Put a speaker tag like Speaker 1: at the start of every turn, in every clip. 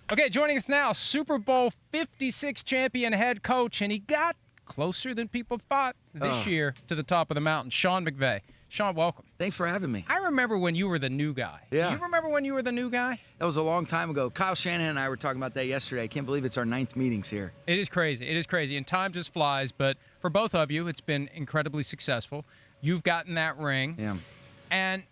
Speaker 1: Okay, joining us now, Super Bowl 56 champion head coach, and he got closer than people thought this year to the top of the mountain, Sean McVay. Sean, welcome.
Speaker 2: Thanks for having me.
Speaker 1: I remember when you were the new guy.
Speaker 2: Yeah.
Speaker 1: Do you remember when you were the new guy?
Speaker 2: That was a long time ago. Kyle Shanahan and I were talking about that yesterday. I can't believe it's our 9th meetings here.
Speaker 1: It is crazy. It is crazy, and time just flies, but for both of you, it's been incredibly successful. You've gotten that ring.
Speaker 2: Yeah.
Speaker 1: And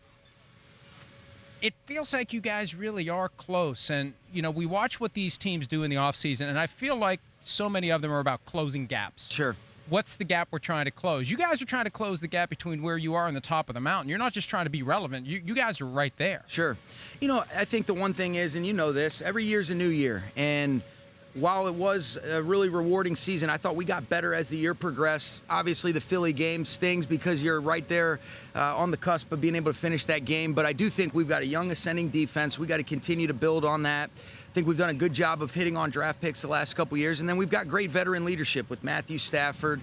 Speaker 1: it feels like you guys really are close. And, you know, we watch what these teams do in the offseason, and I feel like so many of them are about closing gaps.
Speaker 2: Sure.
Speaker 1: What's the gap we're trying to close? You guys are trying to close the gap between where you are and the top of the mountain. You're not just trying to be relevant. You guys are right there.
Speaker 2: Sure. You know, I think the one thing is, and you know this, every year's a new year. And while it was a really rewarding season, I thought we got better as the year progressed. Obviously, the Philly game stings because you're right there on the cusp of being able to finish that game. But I do think we've got a young ascending defense. We got to continue to build on that. I think we've done a good job of hitting on draft picks the last couple years. And then we've got great veteran leadership with Matthew Stafford.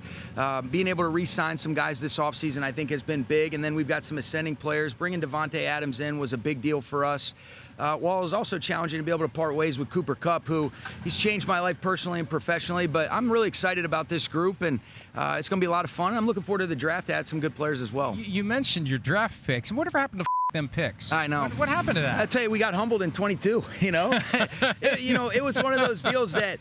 Speaker 2: Being able to re-sign some guys this offseason, I think, has been big. And then we've got some ascending players. Bringing Devontae Adams in was a big deal for us. While it was also challenging to be able to part ways with Cooper Kupp, who he's changed my life personally and professionally. But I'm really excited about this group, and it's going to be a lot of fun. I'm looking forward to the draft to add some good players as well.
Speaker 1: You mentioned your draft picks, and whatever happened to them picks?
Speaker 2: I know.
Speaker 1: What happened to that?
Speaker 2: I tell you, we got humbled in 22, you know? It was one of those deals that,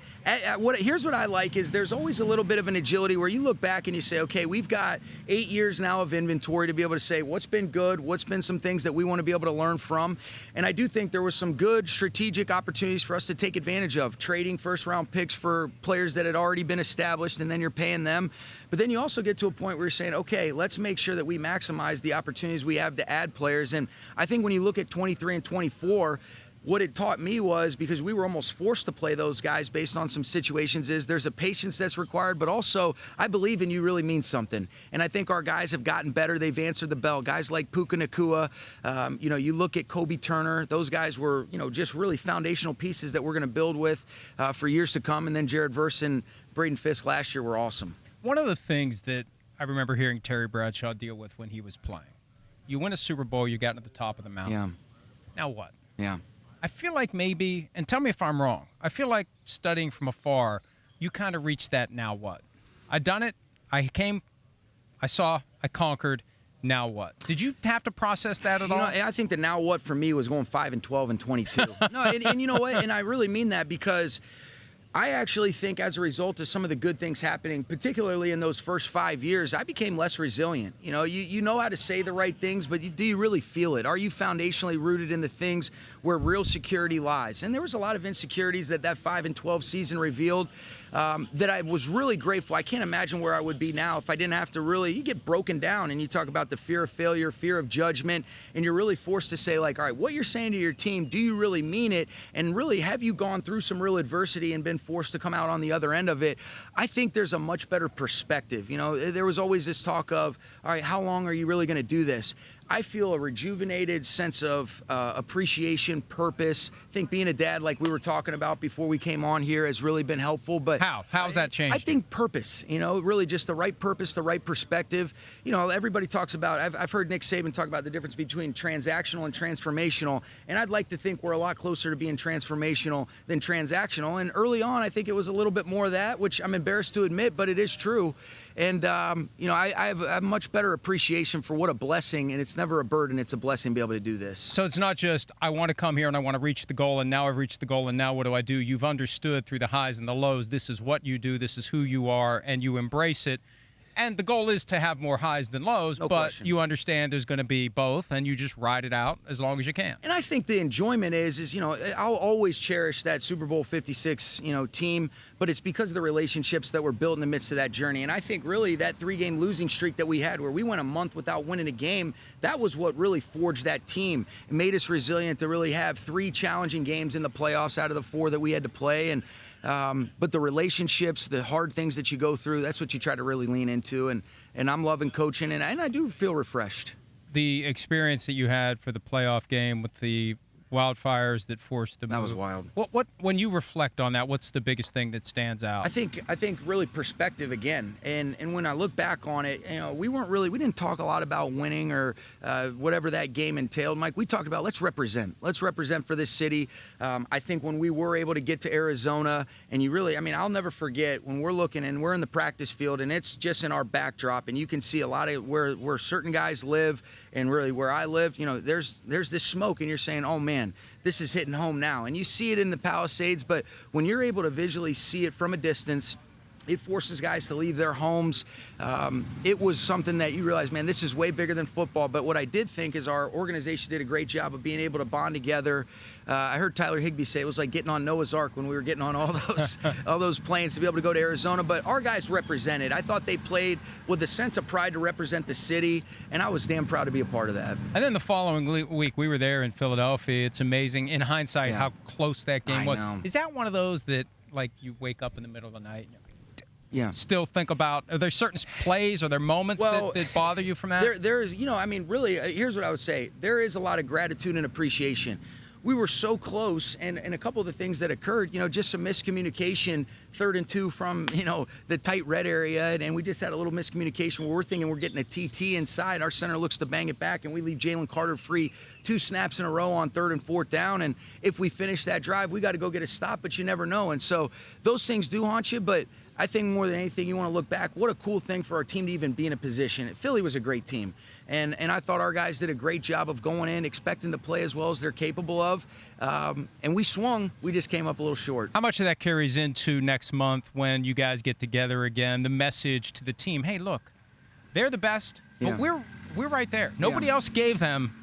Speaker 2: here's what I like is there's always a little bit of an agility where you look back and you say, okay, we've got 8 years now of inventory to be able to say what's been good, what's been some things that we want to be able to learn from. And I do think there was some good strategic opportunities for us to take advantage of, trading first-round picks for players that had already been established, and then you're paying them. But then you also get to a point where you're saying, okay, let's make sure that we maximize the opportunities we have to add players. And I think when you look at 23 and 24, what it taught me was, because we were almost forced to play those guys based on some situations, is there's a patience that's required, but also I believe in you really means something. And I think our guys have gotten better. They've answered the bell. Guys like Puka Nacua, you look at Kobe Turner. Those guys were, just really foundational pieces that we're going to build with for years to come. And then Jared Verse and Braden Fisk last year were awesome.
Speaker 1: One of the things that I remember hearing Terry Bradshaw deal with when he was playing, you win a Super Bowl, you got to the top of the mountain.
Speaker 2: Yeah.
Speaker 1: Now what?
Speaker 2: Yeah.
Speaker 1: I feel like maybe, and tell me if I'm wrong, I feel like studying from afar, you kind of reached that now what? I done it, I came, I saw, I conquered, now what? Did you have to process that at all?
Speaker 2: I think the now what for me was going 5 and 12 and 22. No, and you know what? And I really mean that because I actually think as a result of some of the good things happening, particularly in those first 5 years, I became less resilient. You know how to say the right things, but do you really feel it? Are you foundationally rooted in the things where real security lies? And there was a lot of insecurities that 5 and 12 season revealed that I was really grateful. I can't imagine where I would be now if I didn't have to really, you get broken down and you talk about the fear of failure, fear of judgment, and you're really forced to say like, all right, what you're saying to your team, do you really mean it? And really, have you gone through some real adversity and been forced to come out on the other end of it? I think there's a much better perspective. There was always this talk of, all right, how long are you really going to do this? I feel a rejuvenated sense of appreciation, purpose. I think being a dad, like we were talking about before we came on here, has really been helpful. But
Speaker 1: how's that changed?
Speaker 2: I think purpose, really just the right purpose, the right perspective. Everybody talks about, I've heard Nick Saban talk about the difference between transactional and transformational. And I'd like to think we're a lot closer to being transformational than transactional. And early on, I think it was a little bit more of that, which I'm embarrassed to admit, but it is true. And, I have a much better appreciation for what a blessing, and it's never a burden, it's a blessing to be able to do this.
Speaker 1: So it's not just, I want to come here and I want to reach the goal, and now I've reached the goal, and now what do I do? You've understood through the highs and the lows, this is what you do, this is who you are, and you embrace it. And the goal is to have more highs than lows,
Speaker 2: no
Speaker 1: but
Speaker 2: question.
Speaker 1: You understand there's going to be both, and you just ride it out as long as you can.
Speaker 2: And I think the enjoyment is I'll always cherish that Super Bowl 56, team, but it's because of the relationships that were built in the midst of that journey. And I think really that 3-game losing streak that we had, where we went a month without winning a game, that was what really forged that team. It made us resilient to really have 3 challenging games in the playoffs out of the 4 that we had to play. And but the relationships, the hard things that you go through, that's what you try to really lean into. And I'm loving coaching, and I do feel refreshed.
Speaker 1: The experience that you had for the playoff game with the wildfires that forced the move.
Speaker 2: That was wild.
Speaker 1: What when you reflect on that, what's the biggest thing that stands out?
Speaker 2: I think really perspective again, and when I look back on it, we didn't talk a lot about winning or whatever that game entailed, Mike. We talked about let's represent for this city. I think when we were able to get to Arizona, and I'll never forget when we're looking and we're in the practice field, and it's just in our backdrop, and you can see a lot of where certain guys live, and really where I live. There's this smoke, and you're saying, oh man, this is hitting home now. And you see it in the Palisades, but when you're able to visually see it from a distance, it forces guys to leave their homes. It was something that you realize, man, this is way bigger than football. But what I did think is our organization did a great job of being able to bond together. I heard Tyler Higbee say it was like getting on Noah's Ark when we were getting on all those planes to be able to go to Arizona. But our guys represented. I thought they played with a sense of pride to represent the city, and I was damn proud to be a part of that.
Speaker 1: And then the following week, we were there in Philadelphia. It's amazing, in hindsight, how close that game was.
Speaker 2: Know.
Speaker 1: Is that one of those that, like, you wake up in the middle of the night and
Speaker 2: still
Speaker 1: think about, are there certain plays or there moments that bother you from that?
Speaker 2: There is, really, here's what I would say. There is a lot of gratitude and appreciation. We were so close, and a couple of the things that occurred, just some miscommunication, 3rd and 2 from, the tight red area, and we just had a little miscommunication where we're thinking we're getting a TT inside. Our center looks to bang it back, and we leave Jalen Carter free 2 snaps in a row on 3rd and 4th down, and if we finish that drive, we got to go get a stop, but you never know. And so those things do haunt you, but I think more than anything, you want to look back, what a cool thing for our team to even be in a position. Philly was a great team, and I thought our guys did a great job of going in, expecting to play as well as they're capable of, and we swung. We just came up a little short.
Speaker 1: How much of that carries into next month when you guys get together again, the message to the team, hey, look, they're the best, but we're right there. Nobody else gave them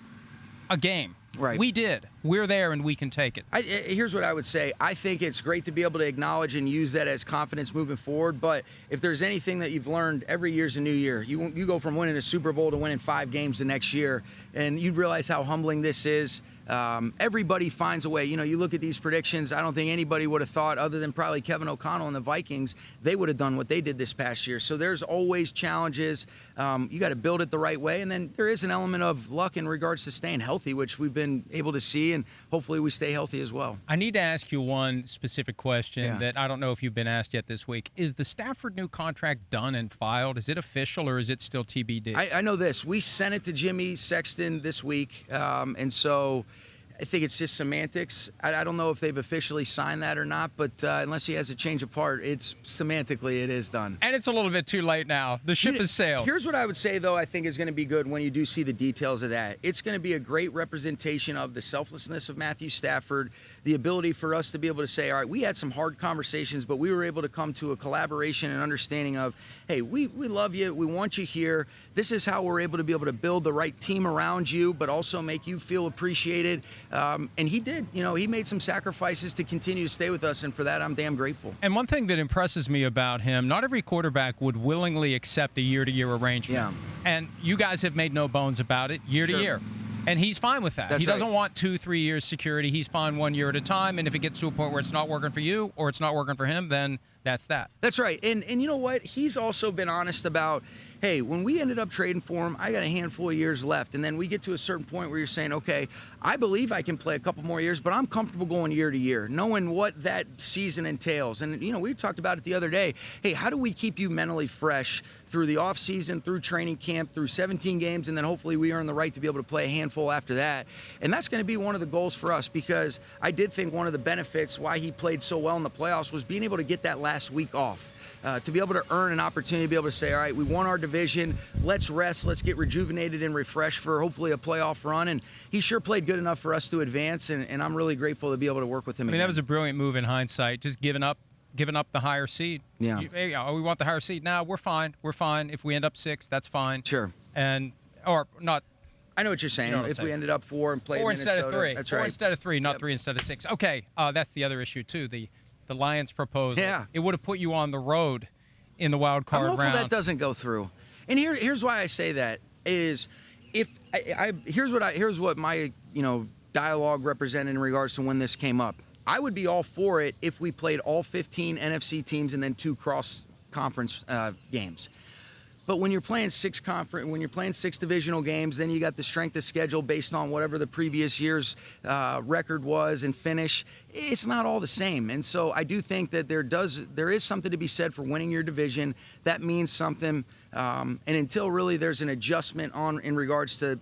Speaker 1: a game.
Speaker 2: Right.
Speaker 1: We did. We're there, and we can take it.
Speaker 2: Here's what I would say. I think it's great to be able to acknowledge and use that as confidence moving forward. But if there's anything that you've learned, every year's a new year. You go from winning a Super Bowl to winning 5 games the next year, and you realize how humbling this is. Everybody finds a way. You look at these predictions, I don't think anybody would have thought, other than probably Kevin O'Connell and the Vikings, they would have done what they did this past year. So there's always challenges. You got to build it the right way. And then there is an element of luck in regards to staying healthy, which we've been able to see, and hopefully we stay healthy as well.
Speaker 1: I need to ask you one specific question that I don't know if you've been asked yet this week. Is the Stafford new contract done and filed? Is it official, or is it still TBD?
Speaker 2: I know this. We sent it to Jimmy Sexton this week, and so I think it's just semantics. I don't know if they've officially signed that or not, but unless he has a change of heart, it's semantically it is done.
Speaker 1: And it's a little bit too late now. The ship has sailed.
Speaker 2: Here's what I would say, though, I think is going to be good when you do see the details of that. It's going to be a great representation of the selflessness of Matthew Stafford, the ability for us to be able to say, all right, we had some hard conversations, but we were able to come to a collaboration and understanding of, hey, we love you. We want you here. This is how we're able to build the right team around you, but also make you feel appreciated. And he did. He made some sacrifices to continue to stay with us, and for that, I'm damn grateful.
Speaker 1: And one thing that impresses me about him, not every quarterback would willingly accept a year-to-year arrangement.
Speaker 2: Yeah.
Speaker 1: And you guys have made no bones about it, year to year. And he's fine with that.
Speaker 2: That's
Speaker 1: he doesn't want 2-3 years security. He's fine 1 year at a time. And if it gets to a point where it's not working for you or it's not working for him, then that's that.
Speaker 2: That's right. And you know what? He's also been honest about, hey, when we ended up trading for him, I got a handful of years left. And then we get to a certain point where you're saying, okay, I believe I can play a couple more years, but I'm comfortable going year to year, knowing what that season entails. And, we talked about it the other day. Hey, how do we keep you mentally fresh through the offseason, through training camp, through 17 games, and then hopefully we earn the right to be able to play a handful after that. And that's going to be one of the goals for us, because I did think one of the benefits why he played so well in the playoffs was being able to get that last week off. To be able to earn an opportunity to be able to say, all right, we won our division, let's rest, let's get rejuvenated and refreshed for hopefully a playoff run. And he sure played good enough for us to advance, and I'm really grateful to be able to work with him.
Speaker 1: That was a brilliant move in hindsight, just giving up the higher seed.
Speaker 2: Yeah.
Speaker 1: We want the higher seed now. We're fine. If we end up 6, that's fine.
Speaker 2: Sure.
Speaker 1: Or not.
Speaker 2: I know what you're saying. If we ended up 4 and played
Speaker 1: 4
Speaker 2: Minnesota,
Speaker 1: instead of 3.
Speaker 2: That's
Speaker 1: 4
Speaker 2: right.
Speaker 1: instead of 3, not 3 instead of 6. Okay, that's the other issue too. The Lions proposal.
Speaker 2: Yeah.
Speaker 1: It would have put you on the road in the wild card round.
Speaker 2: I'm hopeful that doesn't go through. And here's why I say that is, here's what my dialogue represented in regards to when this came up. I would be all for it if we played all 15 NFC teams and then 2 cross-conference games. But when you're playing six divisional games, then you got the strength of schedule based on whatever the previous year's record was and finish. It's not all the same. And so I do think that there is something to be said for winning your division. That means something. And until really there's an adjustment in regards to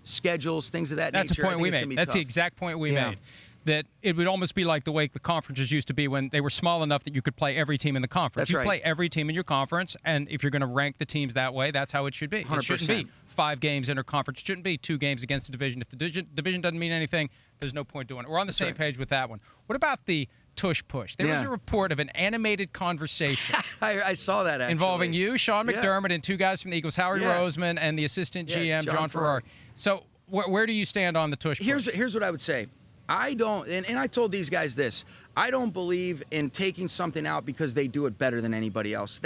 Speaker 2: schedules, things of that nature.
Speaker 1: That's the point we made. That's the exact point we made. That it would almost be like the way the conferences used to be when they were small enough that you could play every team in the conference.
Speaker 2: That's right.
Speaker 1: Play every team in your conference, and if you're going to rank the teams that way, that's how it should be.
Speaker 2: 100%.
Speaker 1: It shouldn't be 5 games interconference. It shouldn't be 2 games against the division. If the division doesn't mean anything, there's no point doing it. We're on the same page with that one. What about the tush push? There was a report of an animated conversation.
Speaker 2: I saw that, actually.
Speaker 1: Involving you, Sean McDermott, and 2 guys from the Eagles, Howie Roseman, and the assistant GM, John Ferrari. So where do you stand on the tush push?
Speaker 2: Here's what I would say. I don't, and I told these guys this, I don't believe in taking something out because they do it better than anybody else.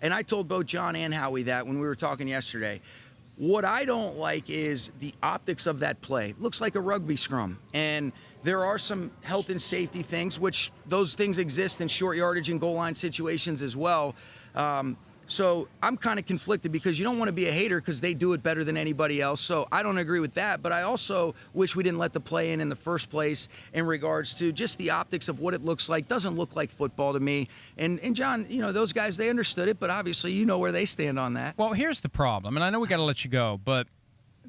Speaker 2: And I told both John and Howie that when we were talking yesterday. What I don't like is the optics of that play. It looks like a rugby scrum. And there are some health and safety things, which those things exist in short yardage and goal line situations as well. So I'm kind of conflicted because you don't want to be a hater because they do it better than anybody else. So I don't agree with that. But I also wish we didn't let the play in the first place in regards to just the optics of what it looks like. Doesn't look like football to me. And John, those guys, they understood it. But obviously, you know where they stand on that.
Speaker 1: Well, here's the problem. And I know we got to let you go. But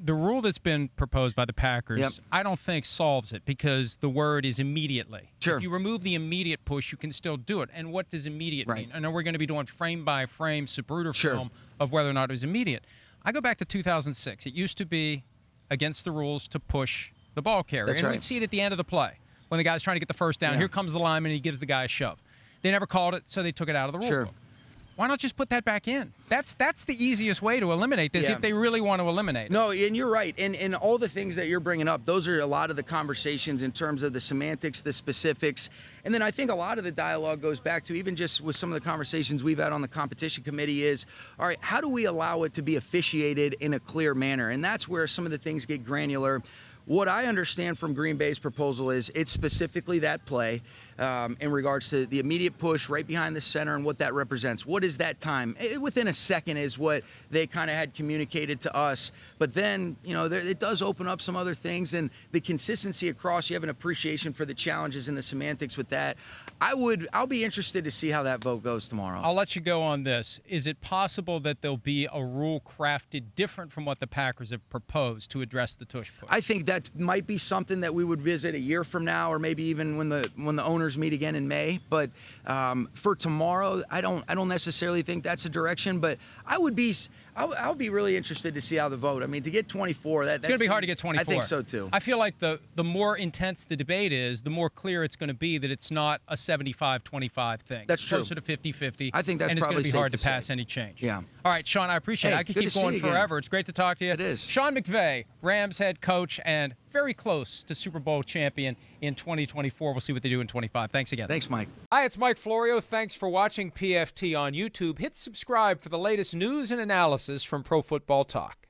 Speaker 1: the rule that's been proposed by the Packers, I don't think solves it because the word is immediately.
Speaker 2: Sure.
Speaker 1: If you remove the immediate push, you can still do it. And what does immediate mean? I know we're going to be doing frame-by-frame Zapruder film of whether or not it was immediate. I go back to 2006. It used to be against the rules to push the ball carrier.
Speaker 2: That's
Speaker 1: and
Speaker 2: right.
Speaker 1: we'd see it at the end of the play when the guy's trying to get the first down. Here comes the lineman, and he gives the guy a shove. They never called it, so they took it out of the rule book. Why not just put that back in? That's the easiest way to eliminate this if they really want to eliminate it.
Speaker 2: No, and you're right. And all the things that you're bringing up, those are a lot of the conversations in terms of the semantics, the specifics. And then I think a lot of the dialogue goes back to even just with some of the conversations we've had on the competition committee is, all right, how do we allow it to be officiated in a clear manner? And that's where some of the things get granular. What I understand from Green Bay's proposal is it's specifically that play in regards to the immediate push right behind the center and what that represents. What is that time? Within a second is what they kind of had communicated to us. But then, it does open up some other things. And the consistency across, you have an appreciation for the challenges and the semantics with that. I'll be interested to see how that vote goes tomorrow.
Speaker 1: I'll let you go on this. Is it possible that there'll be a rule crafted different from what the Packers have proposed to address the tush push?
Speaker 2: I think that might be something that we would visit a year from now, or maybe even when the owners meet again in May. But for tomorrow, I don't necessarily think that's a direction. But I'll be really interested to see how the vote. I mean, to get 24, it's
Speaker 1: going to be hard to get 24.
Speaker 2: I think so too.
Speaker 1: I feel like the more intense the debate is, the more clear it's going to be that it's not a 75-25 thing.
Speaker 2: That's true.
Speaker 1: Closer to 50-50.
Speaker 2: I think that's
Speaker 1: and it's
Speaker 2: probably
Speaker 1: going to be
Speaker 2: safe
Speaker 1: hard
Speaker 2: to
Speaker 1: to pass
Speaker 2: say.
Speaker 1: any change.
Speaker 2: Yeah.
Speaker 1: All right, Sean, I appreciate it. I could keep going forever. It's great to talk to you.
Speaker 2: It is.
Speaker 1: Sean McVay, Rams head coach, and very close to Super Bowl champion in 2024. We'll see what they do in 25. Thanks again.
Speaker 2: Thanks, Mike.
Speaker 1: Hi, it's Mike Florio. Thanks for watching PFT on YouTube. Hit subscribe for the latest news and analysis from Pro Football Talk.